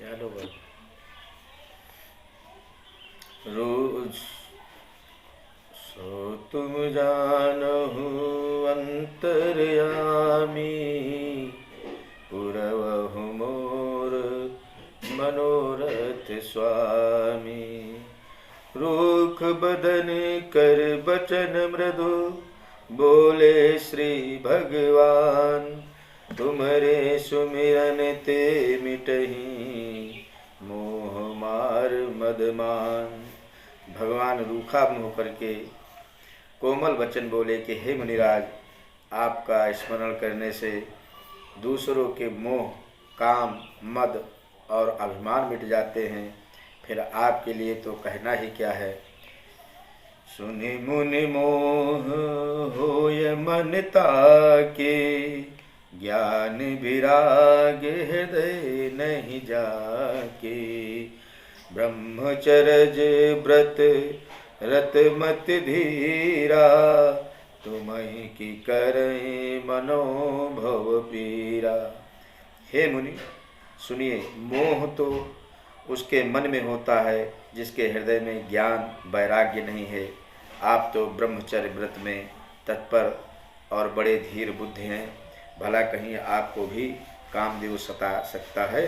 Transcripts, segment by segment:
Hello भाई। रोज सो तुम जानहु अंतर्यामी, पुरवहु मोर मनोरथ स्वामी। रूख बदन कर बचन मृदु, बोले श्री भगवान। तुम्हारे सुमिरन ते मिटही, मोह मार मदमान। भगवान रूखा मुँह होकर के कोमल वचन बोले कि हे मुनिराज, आपका स्मरण करने से दूसरों के मोह, काम, मद और अभिमान मिट जाते हैं। फिर आपके लिए तो कहना ही क्या है। सुनि मुनि मोह होय मन ताके, ज्ञान विराग हृदय नहीं जाके। ब्रह्मचर्य व्रत रत मत धीरा, तुम्हि की करें मनोभव पीरा। हे मुनि सुनिए, मोह तो उसके मन में होता है जिसके हृदय में ज्ञान वैराग्य नहीं है। आप तो ब्रह्मचर्य व्रत में तत्पर और बड़े धीर बुद्धि हैं, भला कहीं आपको भी कामदेव सता सकता है।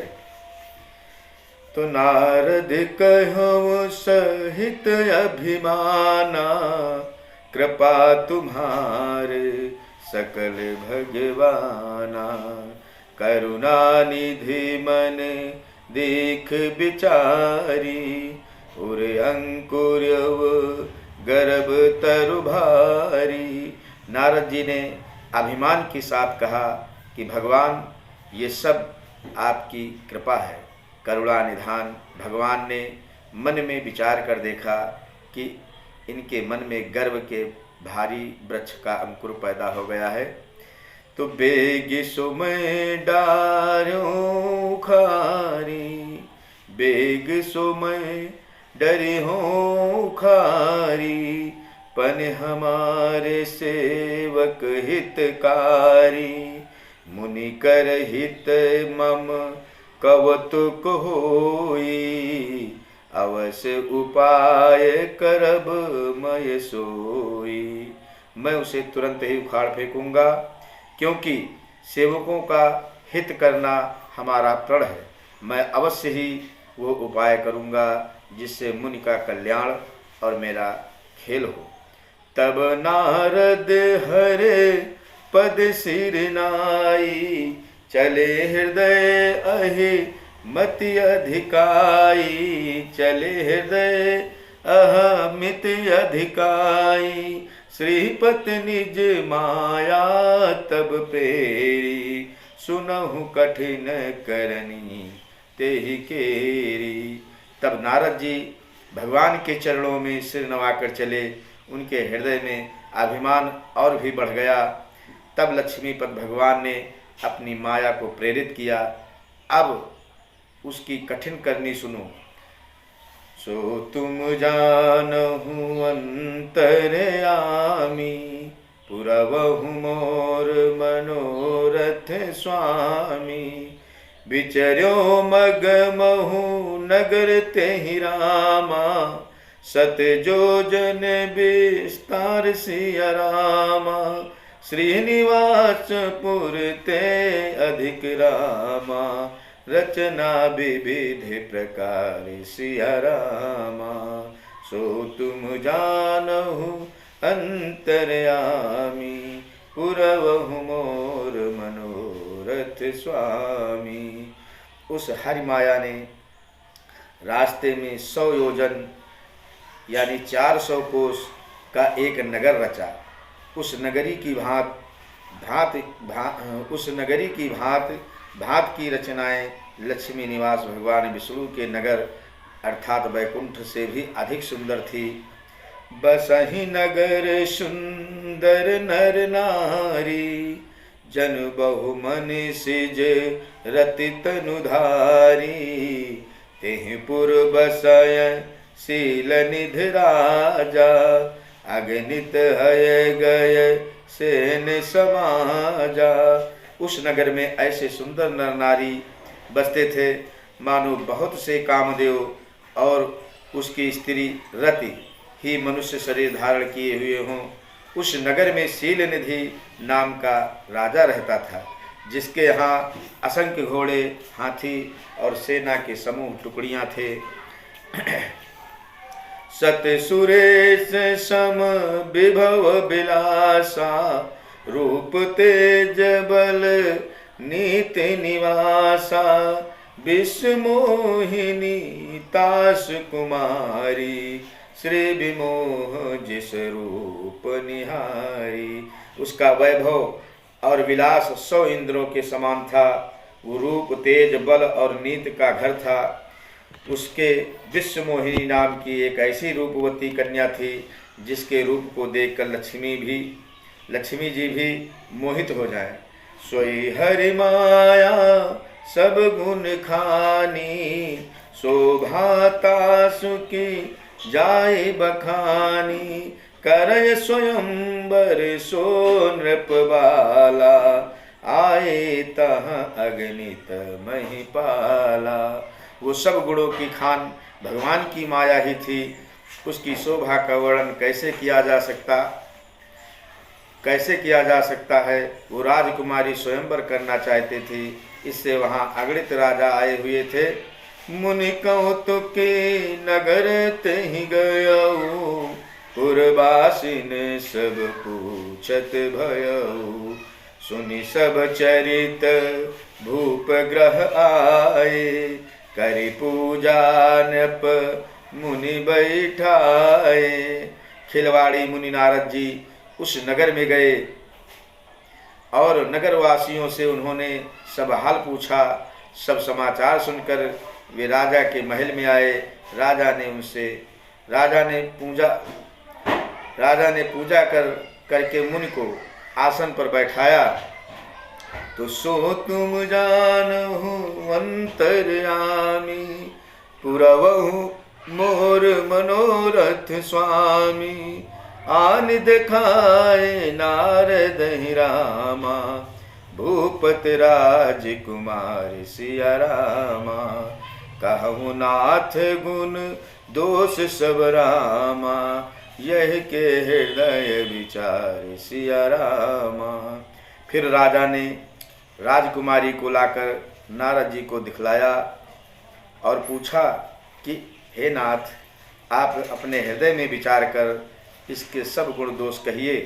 तो नारद कहूँ सहित अभिमाना, कृपा तुम्हारे सकल भगवाना। करुणा निधि मन देख विचारी, उर अंकुर गर्भ तरु भारी। नारद जी ने अभिमान के साथ कहा कि भगवान, ये सब आपकी कृपा है, करुणा निधान। भगवान ने मन में विचार कर देखा कि इनके मन में गर्व के भारी वृक्ष का अंकुर पैदा हो गया है। तो बेग सुमय डार्यों खारी, बेग सुमय डरे हो खारी। पन हमारे सेवक हितकारी, मुनि कर हित मम कवतुक होई। अवश्य उपाय करब मय सोई। मैं उसे तुरंत ही उखाड़ फेंकूंगा, क्योंकि सेवकों का हित करना हमारा प्रण है। मैं अवश्य ही वो उपाय करूंगा जिससे मुनि का कल्याण और मेरा खेल हो। तब नारद हरे पद सिर नाई, चले हृदय अहि मति अधिकाई। चले हृदय अहमित अधिकाई, श्रीपति निज माया तब पेरी। सुनहु कठिन करनी तेहि केरी। तब नारद जी भगवान के चरणों में सिर नवाकर चले। उनके हृदय में अभिमान और भी बढ़ गया। तब लक्ष्मीपति भगवान ने अपनी माया को प्रेरित किया। अब उसकी कठिन करनी सुनो। सो तुम जानहु अंतर्यामी, पुरवहु मोर मनोरथ स्वामी। विचर्यो मग महु नगर तेहि रामा, सत जोजन विस्तार सिया रामा। श्रीनिवास पुर ते अधिक रामा, रचना विविध प्रकार सिया रामा। सो तुम जानहु अंतर्यामी, पुरवहु मोर मनोरथ स्वामी। उस हरि माया ने रास्ते में 100 योजन यानी 400 कोस का एक नगर रचा। उस नगरी की भांत की रचनाएं लक्ष्मी निवास भगवान विष्णु के नगर अर्थात वैकुंठ से भी अधिक सुंदर थी। बसहि नगर सुंदर नर नारी, जन बहु मन सिज रति तनुधारी। तेहि पुर बसय शील निध राजा, अगणित हय गय सेन समाजा। उस नगर में ऐसे सुंदर नर नारी बसते थे मानो बहुत से कामदेव और उसकी स्त्री रति ही मनुष्य शरीर धारण किए हुए हों। उस नगर में शीलनिधि नाम का राजा रहता था, जिसके यहाँ असंख्य घोड़े, हाथी और सेना के समूह टुकड़ियाँ थे। सत सुरेश सम विभव बिलासा, रूप तेज बल नीति निवासा, विश्व मोहिनी तास कुमारी, श्री विमोह जिस रूप निहारी। उसका वैभव और विलास 100 इंद्रों के समान था। वो रूप, तेज, बल और नीति का घर था। उसके विश्व मोहिनी नाम की एक ऐसी रूपवती कन्या थी, जिसके रूप को देखकर लक्ष्मी जी भी मोहित हो जाए। सोई हरि माया सब गुण खानी, शोभाता सुखी जाय बखानी, करय स्वयंवर सो नृप बाला, आए तहाँ अगणित महिपाला। वो सब गुणों की खान भगवान की माया ही थी। उसकी शोभा का वर्णन कैसे किया जा सकता है। वो राजकुमारी स्वयंवर करना चाहते थे, इससे वहाँ अगणित राजा आए हुए थे। मुनि कौतुक के नगर तहि गयऊ, पुरवासिन सब पूछत भयऊ, सुनि सब चरित भूप ग्रह आए, करि पूजा नृप मुनि बैठाए। खिलवाड़ी मुनि नारद जी उस नगर में गए और नगरवासियों से उन्होंने सब हाल पूछा। सब समाचार सुनकर वे राजा के महल में आए। राजा ने पूजा करके मुनि को आसन पर बैठाया। तो सो तुम जानहु अंतर्यामी, पुरवहु मोर मनोरथ स्वामी, आन दिखाए नारद रामा, भूपत राजकुमार सिया रामा, कहूँ नाथ गुण दोष सब रामा, यह के हृदय विचार सिया रामा। फिर राजा ने राजकुमारी को लाकर नारद जी को दिखलाया और पूछा कि हे नाथ, आप अपने हृदय में विचार कर इसके सब गुण दोष कहिए।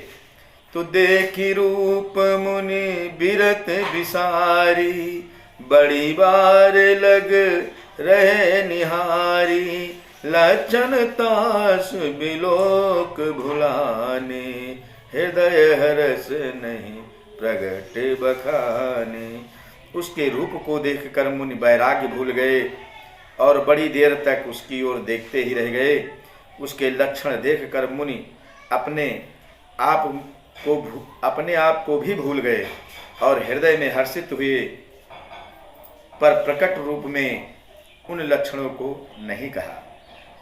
तो देखी रूप मुनि बिरत विसारी, बड़ी बार लग रहे निहारी, लक्षण तास बिलोक भुलाने, हृदय हरस नहीं प्रगट बखाने। उसके रूप को देखकर मुनि वैराग्य भूल गए और बड़ी देर तक उसकी ओर देखते ही रह गए। उसके लक्षण देखकर मुनि अपने आप को भी भूल गए और हृदय में हर्षित हुए, पर प्रकट रूप में उन लक्षणों को नहीं कहा।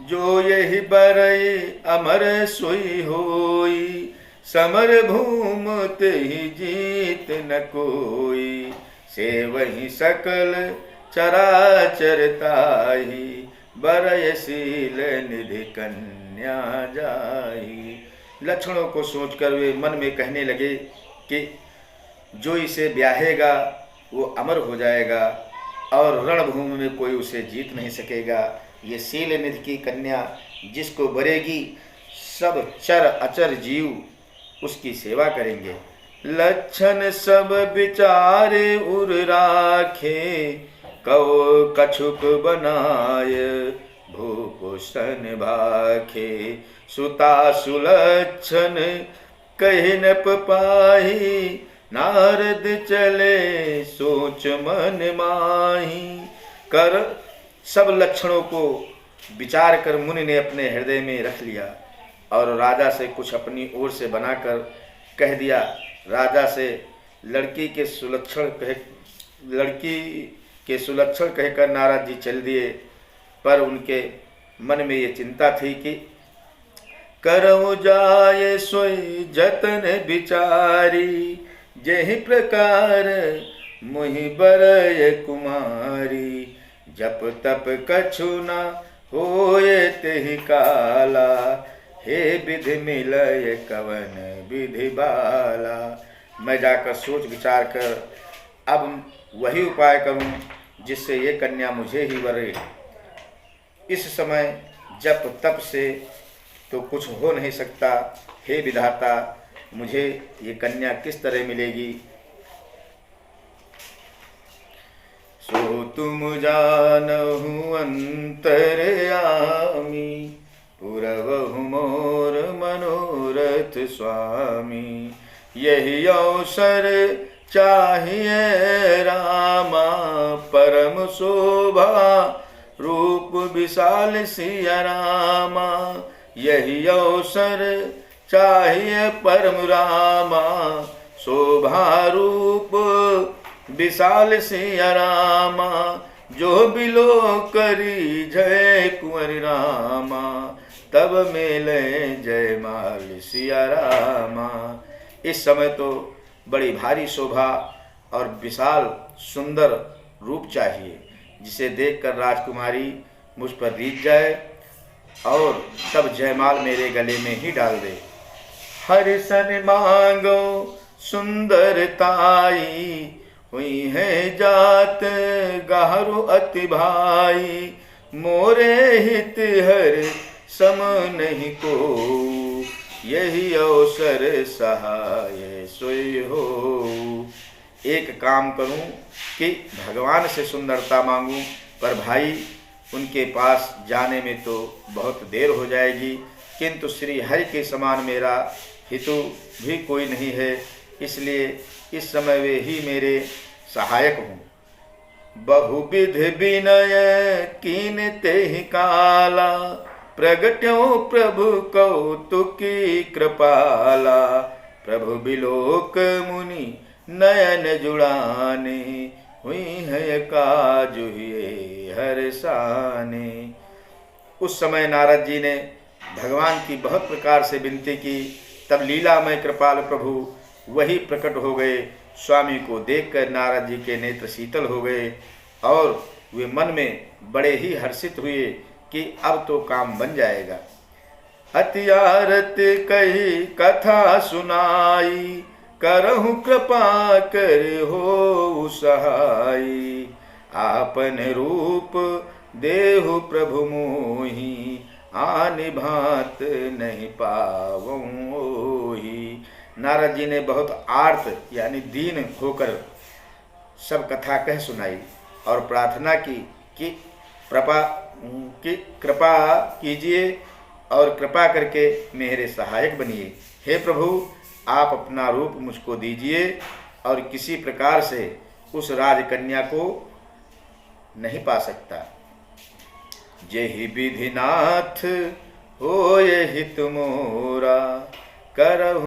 जो यही बरई अमर सोई होई, समर भूम तेहि जीत न कोई, से वही सकल चराचर ताही, बरयशील निधि कन्या जाई। लक्षणों को सोचकर वे मन में कहने लगे कि जो इसे ब्याहेगा वो अमर हो जाएगा और रणभूमि में कोई उसे जीत नहीं सकेगा। ये शील निधि की कन्या जिसको बरेगी, सब चर अचर जीव उसकी सेवा करेंगे। लक्षण सब विचारे उर राखे, कौ कछुक बनाय भूपोषण भाखे, सुता सुलक्षण कहि न पाही, नारद चले सोच मन माही। कर सब लक्षणों को विचार कर मुनि ने अपने हृदय में रख लिया और राजा से कुछ अपनी ओर से बनाकर कह दिया। राजा से लड़की के सुलक्षण कहकर नारद जी चल दिए, पर उनके मन में ये चिंता थी कि करऊ जाय सोई जतन विचारी, जेहि प्रकार मोहि बरय कुमारी, जप तप कछु न होए तेहि काला, हे विधि मिलय कवन विधि बाला। मैं जाकर सोच विचार कर अब वही उपाय करूं जिससे ये कन्या मुझे ही वरे। इस समय जप तप से तो कुछ हो नहीं सकता, हे विधाता मुझे ये कन्या किस तरह मिलेगी। सो तुम जानहु अंतर्यामी, पुरवहु मोर मनोरथ स्वामी। यही अवसर चाहिए रामा, परम शोभा रूप विशाल सिया रामा। यही अवसर चाहिए परम रामा, शोभा रूप विशाल सिया रामा। जो बिलो करी जय कुंवर रामा, तब मेले जय माल सिया रामा। इस समय तो बड़ी भारी शोभा और विशाल सुंदर रूप चाहिए, जिसे देखकर राजकुमारी मुझ पर रीझ जाए और तब जयमाल मेरे गले में ही डाल दे। हरि सन मांगो सुंदरताई, हुई है जात गहरु अति भाई। मोरे हित हर सम नहीं को, यही अवसर सहाय सोई हो। एक काम करूं कि भगवान से सुंदरता मांगूं, पर भाई उनके पास जाने में तो बहुत देर हो जाएगी, किंतु श्री हरि के समान मेरा हितु भी कोई नहीं है, इसलिए इस समय वे ही मेरे सहायक हों। बहुविध विनय कीनते ही काला, प्रगट्यो प्रभु कौतुकी कृपाला। प्रभु बिलोक मुनि नयन जुड़ाने, हुई है काज हुए हर्षाने। उस समय नारद जी ने भगवान की बहुत प्रकार से विनती की, तब लीलामय कृपाल प्रभु वही प्रकट हो गए। स्वामी को देखकर नारद जी के नेत्र शीतल हो गए और वे मन में बड़े ही हर्षित हुए कि अब तो काम बन जाएगा। अतियारत कही कथा सुनाई, करहु कृपा कर हो सहाई। आपन रूप देहु प्रभु मोहि, आनि भांत नहीं पावऊं ओहि। नारद जी ने बहुत आर्त यानी दीन होकर सब कथा कह सुनाई और प्रार्थना की कि कृपा कीजिए और कृपा करके मेरे सहायक बनिए। हे प्रभु आप अपना रूप मुझको दीजिए और किसी प्रकार से उस राजकन्या को नहीं पा सकता। जेहि विधिनाथ होए हित मोरा, करहु